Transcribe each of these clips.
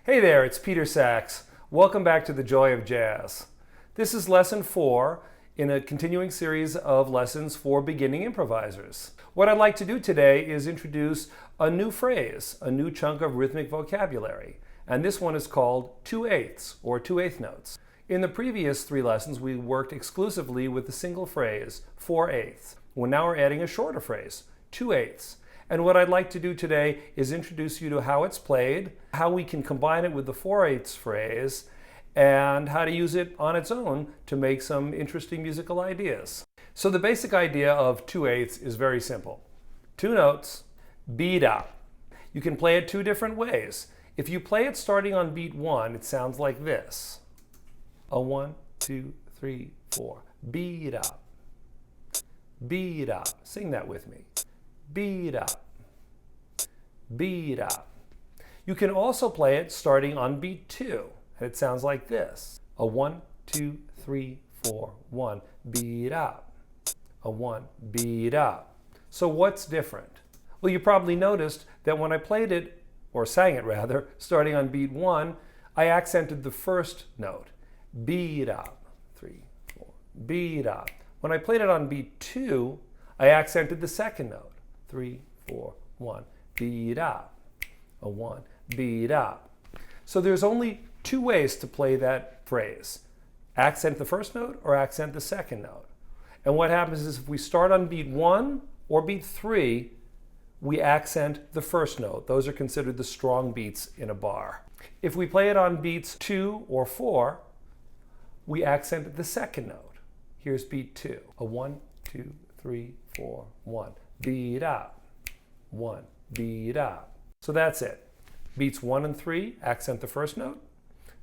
Hey there, it's Peter Saxe. Welcome back to the Joy of Jazz. This is lesson 4 in a continuing series of lessons for beginning improvisers. What I'd like to do today is introduce a new phrase, a new chunk of rhythmic vocabulary. And this one is called 2/8 or 2/8 notes. In the previous 3 lessons, we worked exclusively with the single phrase 4/8. Well, now we're adding a shorter phrase, 2/8. And what I'd like to do today is introduce you to how it's played, how we can combine it with the 4/8 phrase, and how to use it on its own to make some interesting musical ideas. So the basic idea of 2/8 is very simple. 2 notes, beat up. You can play it 2 different ways. If you play it starting on beat 1, it sounds like this. A 1, 2, 3, 4. Beat up. Beat up. Sing that with me. Beat up. Beat up. You can also play it starting on beat 2, and it sounds like this. A 1, 2, 3, 4, 1. Beat up. A 1, beat up. So what's different? Well, you probably noticed that when I played it, or sang it rather, starting on beat 1, I accented the first note. Beat up. 3, 4. Beat up. When I played it on beat 2, I accented the second note. 3, 4, 1. Beat up. A 1. Beat up. So there's only 2 ways to play that phrase. Accent the first note or accent the second note. And what happens is if we start on beat 1 or beat 3, we accent the first note. Those are considered the strong beats in a bar. If we play it on beats 2 or 4, we accent the second note. Here's beat 2. A 1, 2, 3, 4, 1. Beat up. 1. Beat up. So that's it. Beats 1 and 3, accent the first note.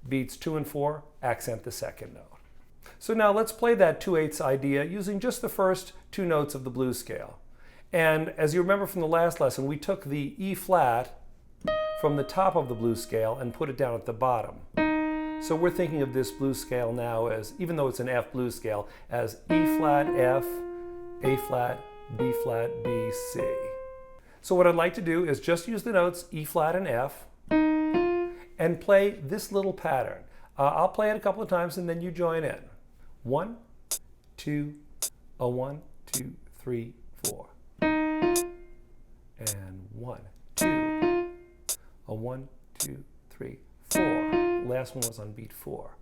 Beats 2 and 4, accent the second note. So now let's play that 2/8 idea using just the first 2 notes of the blues scale. And as you remember from the last lesson, we took the E flat from the top of the blues scale and put it down at the bottom. So we're thinking of this blues scale now as, even though it's an F blues scale, as E flat, F, A flat, B flat, B, C. So what I'd like to do is just use the notes E flat and F and play this little pattern. I'll play it a couple of times and then you join in. 1, 2, a 1, 2, 3, 4. And 1, 2, a 1, 2, 3, 4. Last one was on beat 4.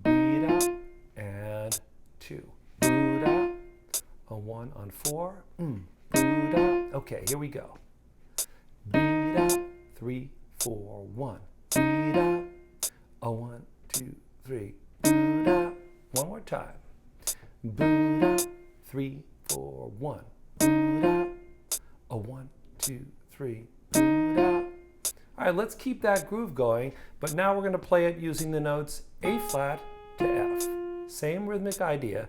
Beat up and 2. Boot up. A 1 on 4. Boot up. Okay, here we go. Beat up. 3, 4, 1. Beat up. A 1, 2, 3. Boot up. One more time. Boot up. 3, 4, 1. Boot up. A 1, 2, 3. Boot up. All right, let's keep that groove going, but now we're going to play it using the notes A flat to F. Same rhythmic idea,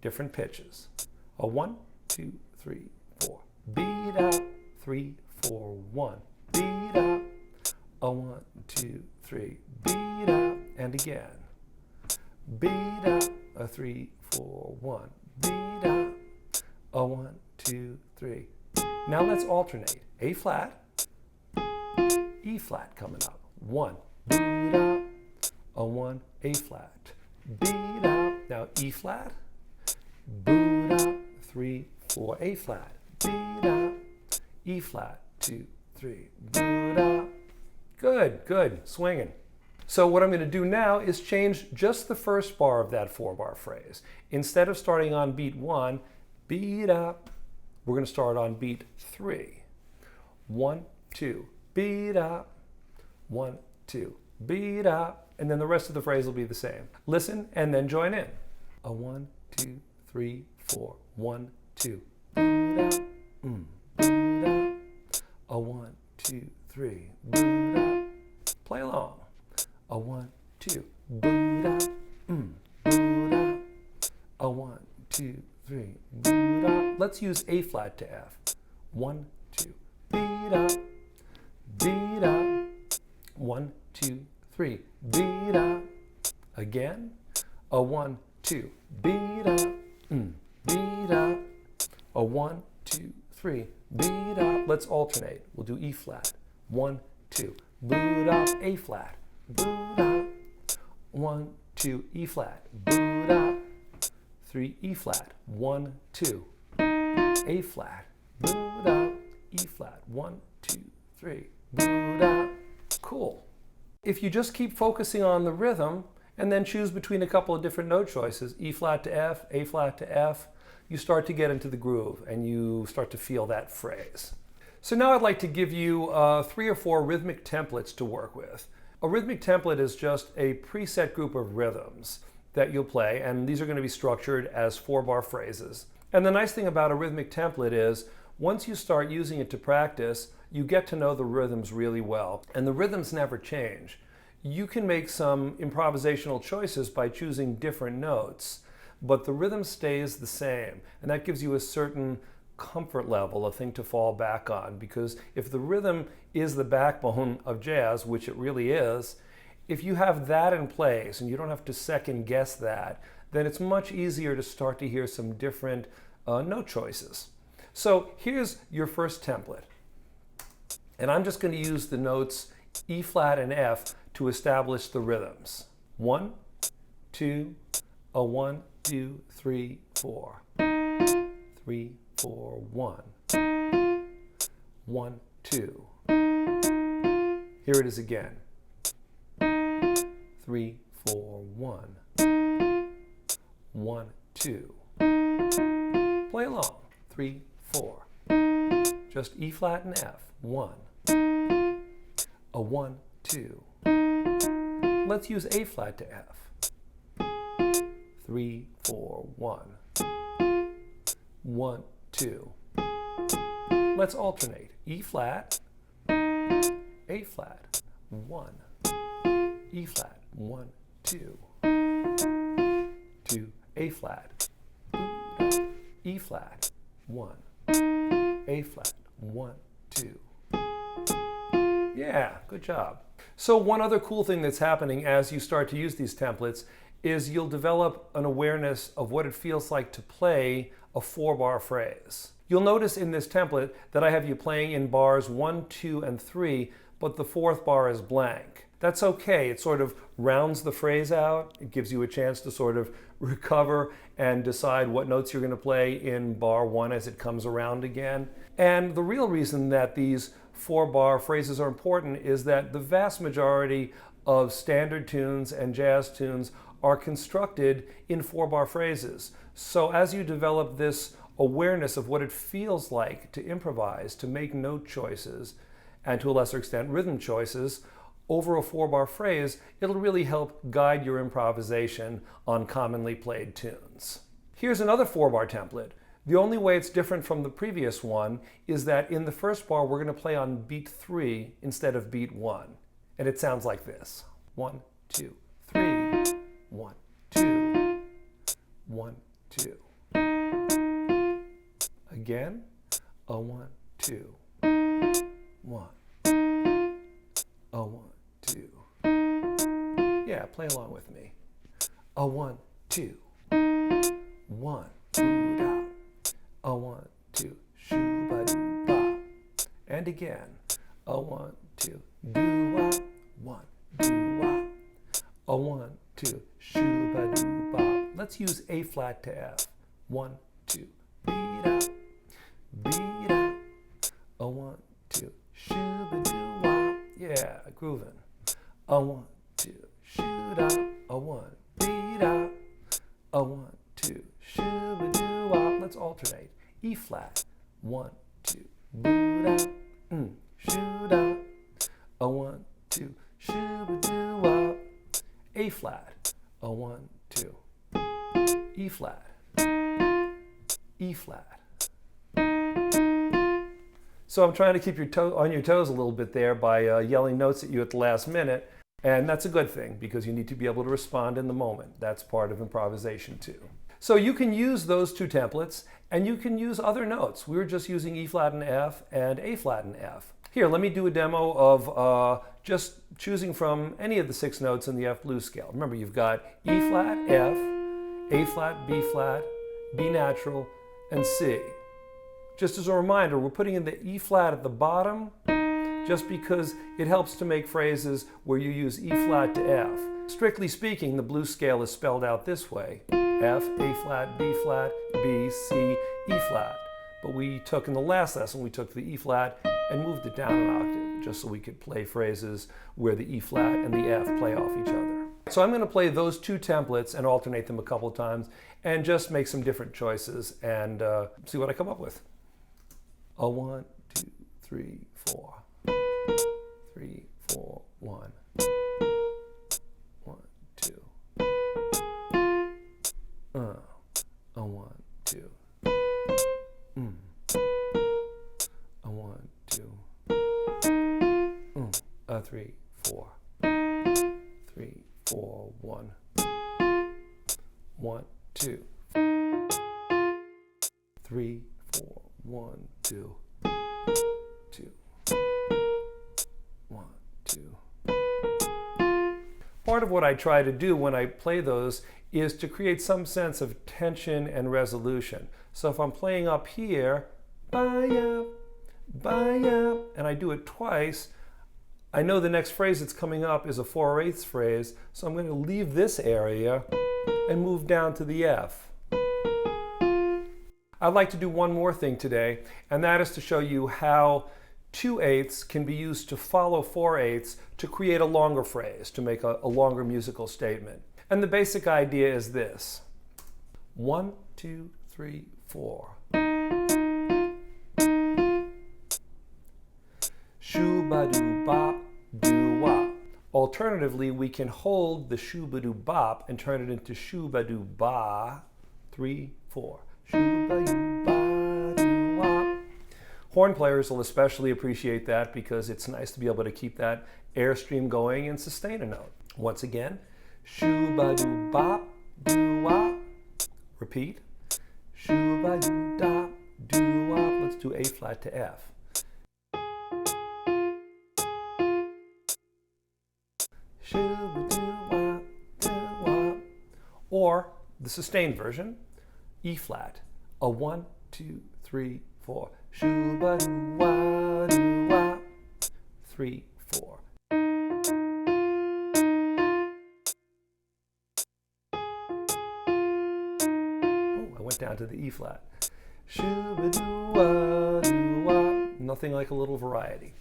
different pitches. A 1, 2, 3, 4. Beat up. 3, 4, 1. Beat up. A 1, 2, 3. Beat up. And again. Beat up. A 3, 4, 1. Beat up. A 1, 2, 3. Now let's alternate. A flat. E flat coming up. 1. Boot up. A 1. A flat. Beat up. Now E flat. Boot up. 3, 4. A flat. Beat up. E flat. 2, 3. Boot up. Good, good. Swinging. So what I'm going to do now is change just the first bar of that 4-bar phrase. Instead of starting on beat 1, beat up, we're going to start on beat 3. 1, 2. Beat up. 1, 2. Beat up. And then the rest of the phrase will be the same. Listen and then join in. A 1, 2, 3, 4. 1, 2. Boot up. Boot up. A 1, 2, 3. Boot up. Play along. A 1, 2. Boot up. Boot up. A 1, 2, 3. Boot up. Let's use A flat to F. 1, 2. Beat up. Beat up. 1, 2, 3. Beat up. Again. A 1, 2. Beat up. Beat up. A 1, 2, 3. Beat up. Let's alternate. We'll do E flat. 1, 2. boo-da, A flat, boo-da. 1, 2, E flat, boo-da. 3, E flat, 1, 2, A flat, boo-da, E flat, 1, 2, 3, boo-da. Cool. If you just keep focusing on the rhythm and then choose between a couple of different note choices, E flat to F, A flat to F, you start to get into the groove and you start to feel that phrase. So now I'd like to give you 3 or 4 rhythmic templates to work with. A rhythmic template is just a preset group of rhythms that you'll play, and these are going to be structured as 4-bar phrases. And the nice thing about a rhythmic template is once you start using it to practice, you get to know the rhythms really well, and the rhythms never change. You can make some improvisational choices by choosing different notes, but the rhythm stays the same, and that gives you a certain comfort level, a thing to fall back on, because if the rhythm is the backbone of jazz, which it really is, if you have that in place and you don't have to second guess that, then it's much easier to start to hear some different note choices. So here's your first template. And I'm just going to use the notes E flat and F to establish the rhythms. 1, 2, a 1, 2, 3, 4. 3, 4, 1. 1, 2. Here it is again. 3, 4, 1. 1, 2. Play along. 3, 4. Just E flat and F. 1. A 1, 2. Let's use A flat to F. 3, 4, 1. 1, 2. Let's alternate. E flat, A flat, 1. E flat, 1, 2. 2, A flat. E flat, 1. A flat, 1, 2. Yeah, good job. So one other cool thing that's happening as you start to use these templates is you'll develop an awareness of what it feels like to play a 4-bar phrase. You'll notice in this template that I have you playing in bars 1, 2, and 3, but the 4th bar is blank. That's okay. It sort of rounds the phrase out. It gives you a chance to sort of recover and decide what notes you're going to play in bar 1 as it comes around again. And the real reason that these 4-bar phrases are important is that the vast majority of standard tunes and jazz tunes are constructed in 4-bar phrases. So as you develop this awareness of what it feels like to improvise, to make note choices, and to a lesser extent rhythm choices, over a 4-bar phrase, it'll really help guide your improvisation on commonly played tunes. Here's another 4-bar template. The only way it's different from the previous one is that in the first bar we're going to play on beat 3 instead of beat 1. And it sounds like this. 1, 2, 3. 1, 2. 1, 2. Again. A 1, 2. 1. A 1, 2. Yeah, play along with me. A 1, 2. 1. Boo-da. A 1, 2. Shoo-ba-doo-ba. And again. A 1, 2. Do-wah. 1. Do-wah. A 1, 2. Shoo-ba-doo-ba. Let's use A flat to F. 1, 2. Beat-da. Beat-da. A 1, 2. Shoo-ba-doo-wah. Yeah, grooving. A 1, 2. Shoot-da. A 1. Beat-da. A 1, 2. Shoo-ba-doo-wah. Let's alternate. E flat. 1, 2. Boo-da. Shoo-da. A 1, 2. Shoo-ba-doo-wah. A flat. A 1, 2. E flat. E flat. So I'm trying to keep on your toes a little bit there by yelling notes at you at the last minute, and that's a good thing because you need to be able to respond in the moment. That's part of improvisation too. So you can use those 2 templates, and you can use other notes. We were just using E flat and F and A flat and F. Here, let me do a demo of just choosing from any of the 6 notes in the F blues scale. Remember, you've got E flat, F, A flat, B flat, B natural, and C. Just as a reminder, we're putting in the E flat at the bottom just because it helps to make phrases where you use E flat to F. Strictly speaking, the blues scale is spelled out this way: F, A flat, B flat, B, C, E flat. But we took in the last lesson, we took the E flat and moved it down an octave, just so we could play phrases where the E flat and the F play off each other. So I'm going to play those two templates and alternate them a couple of times and just make some different choices and see what I come up with. 1, 2, 3, 4. 3, 4, 1. 1, 2. 1, 2. 1, 2. 3, 4. 3, 4, 1. 1, 2. 3, 4, 1, 2. 2. 1, 2. Part of what I try to do when I play those is to create some sense of tension and resolution. So if I'm playing up here, ba-ya, ba-ya, and I do it twice, I know the next phrase that's coming up is a 4/8 phrase, so I'm going to leave this area and move down to the F. I'd like to do one more thing today, and that is to show you how 2/8 can be used to follow 4/8 to create a longer phrase, to make a longer musical statement. And the basic idea is this: 1, 2, 3, 4. Shoo-ba-doo-bop, doo-wop. Alternatively, we can hold the shoo-ba-doo-bop and turn it into shoo-ba-doo-ba. 3, 4. Shoo-ba-doo-ba-doo-wop. Horn players will especially appreciate that because it's nice to be able to keep that airstream going and sustain a note. Once again, shoo-ba-doo-bop, doo-wop. Repeat. Shoo-ba-doo-dop, doo-wop. Let's do A flat to F. Shoo-ba-doo-wop, doo-wop. Or the sustained version, E flat. 1, 2, 3, 4. Shoo-ba-doo-wop, doo-wop. 3, 4. I went down to the E flat. Shoo-ba-doo-wah-doo-wah. Nothing like a little variety.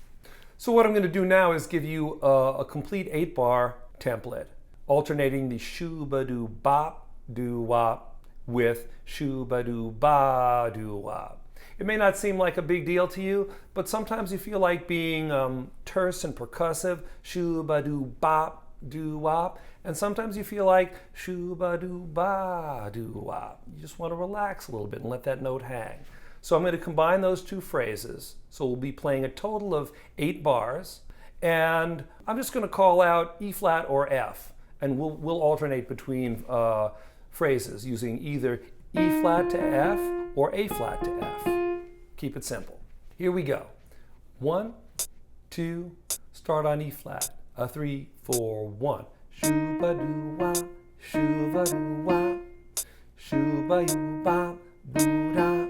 So what I'm going to do now is give you a complete 8-bar template, alternating the shoo-ba-doo-bop, doo-wop with shoo-ba-doo-ba-doo-wop. It may not seem like a big deal to you, but sometimes you feel like being terse and percussive, shoo-ba-doo-bop, doo-wop, and sometimes you feel like shoo-ba-doo-ba-doo-wop. You just want to relax a little bit and let that note hang. So I'm going to combine those two phrases. So we'll be playing a total of 8 bars, and I'm just going to call out E flat or F, and we'll alternate between phrases using either E flat to F or A flat to F. Keep it simple. Here we go. 1, 2, start on E flat. 3, 4, 1. Shoo-ba-doo-wah, shoo-ba-doo-wah, shoo-ba-doo-bop, boo-da.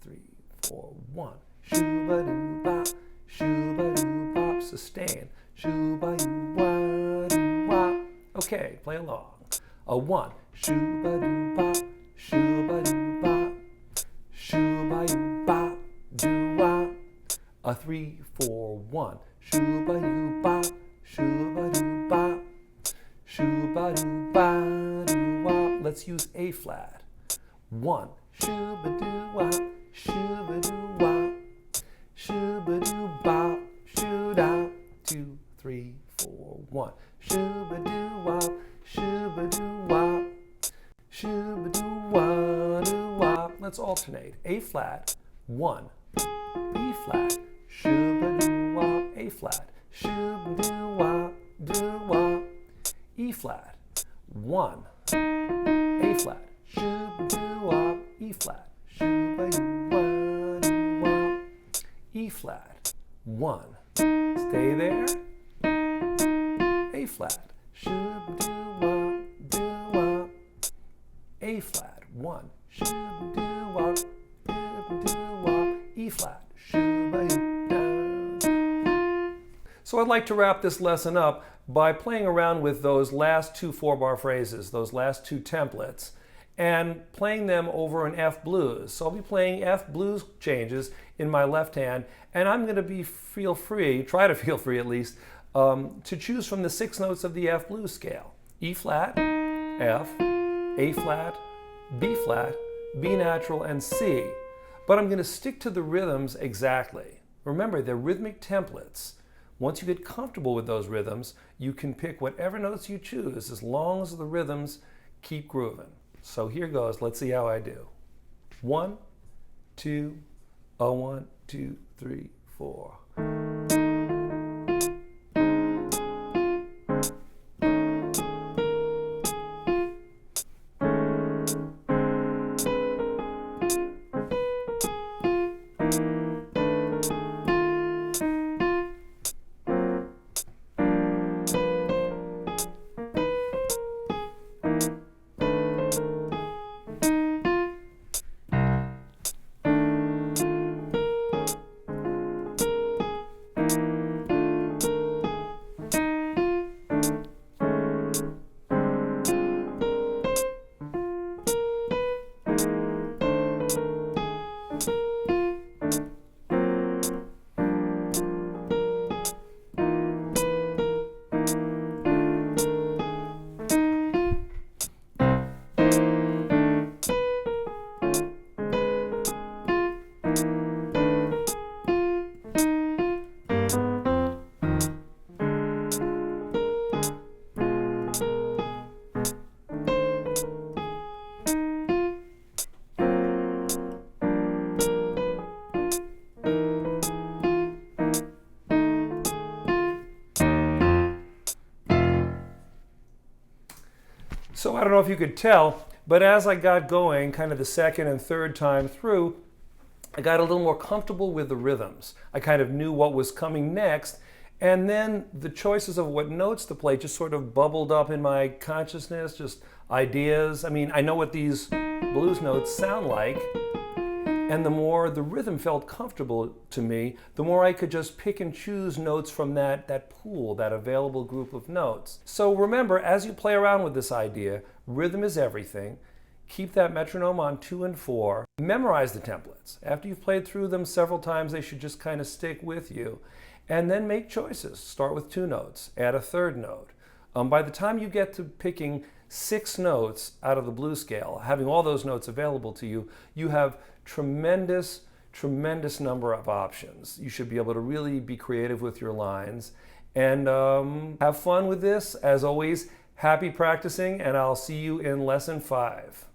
3, 4, 1. Shoo-ba-doo-bop, shoo-ba-doo-bop, sustain. Shoo-ba-doo-wah, doo-wah. Okay, play along. 1. Shoo-ba-doo-bop, shoo-ba-doo-bop, shoo-ba-doo-bop, doo-wah. 3, 4, 1. Shoo-ba-doo-bop, shoo-ba-doo-bop, shoo-ba-doo-ba-doo-wop. Let's use A flat. 1. Shoo-ba-doo-wop, shoo-ba-doo-wop, shoo-ba-doo-bop, shoo-da. 2, 3, 4, 1. Shoo-ba-doo-wop, shoo-ba-doo-wop, shoo-ba-doo-wah-doo-wop. Let's alternate. A flat, 1. B flat, shoo-ba-doo-wop, A flat, shoo-ba-doo-wop, doo-wop. E flat, 1. A flat, shoo-ba-doo-wop, E flat, shoo-ba-doo-wah-doo-wop. E flat, 1. Stay there. A flat, shoo-ba-doo-wop, doo-wop. A flat, 1. Shoo-ba-doo-wop, doo-wop. E flat, shoo-ba-doo-da. So I'd like to wrap this lesson up by playing around with those last two 4-bar phrases, those last two templates, and playing them over an F blues. So I'll be playing F blues changes in my left hand, and I'm going to try to feel free at least, to choose from the 6 notes of the F blues scale. E flat, F, A flat, B flat, B natural, and C. But I'm going to stick to the rhythms exactly. Remember, they're rhythmic templates. Once you get comfortable with those rhythms, you can pick whatever notes you choose as long as the rhythms keep grooving. So here goes. Let's see how I do. 1, 2, 1, 2, 3, 4. So I don't know if you could tell, but as I got going, kind of the second and third time through, I got a little more comfortable with the rhythms. I kind of knew what was coming next, and then the choices of what notes to play just sort of bubbled up in my consciousness, just ideas. I mean, I know what these blues notes sound like, and the more the rhythm felt comfortable to me, the more I could just pick and choose notes from that pool, that available group of notes. So remember, as you play around with this idea, rhythm is everything. Keep that metronome on 2 and 4. Memorize the templates. After you've played through them several times, they should just kind of stick with you. And then make choices. Start with 2 notes, add a 3rd note. By the time you get to picking 6 notes out of the blues scale, having all those notes available to you, you have tremendous number of options. You should be able to really be creative with your lines and have fun with this. As always, happy practicing, and I'll see you in lesson 5.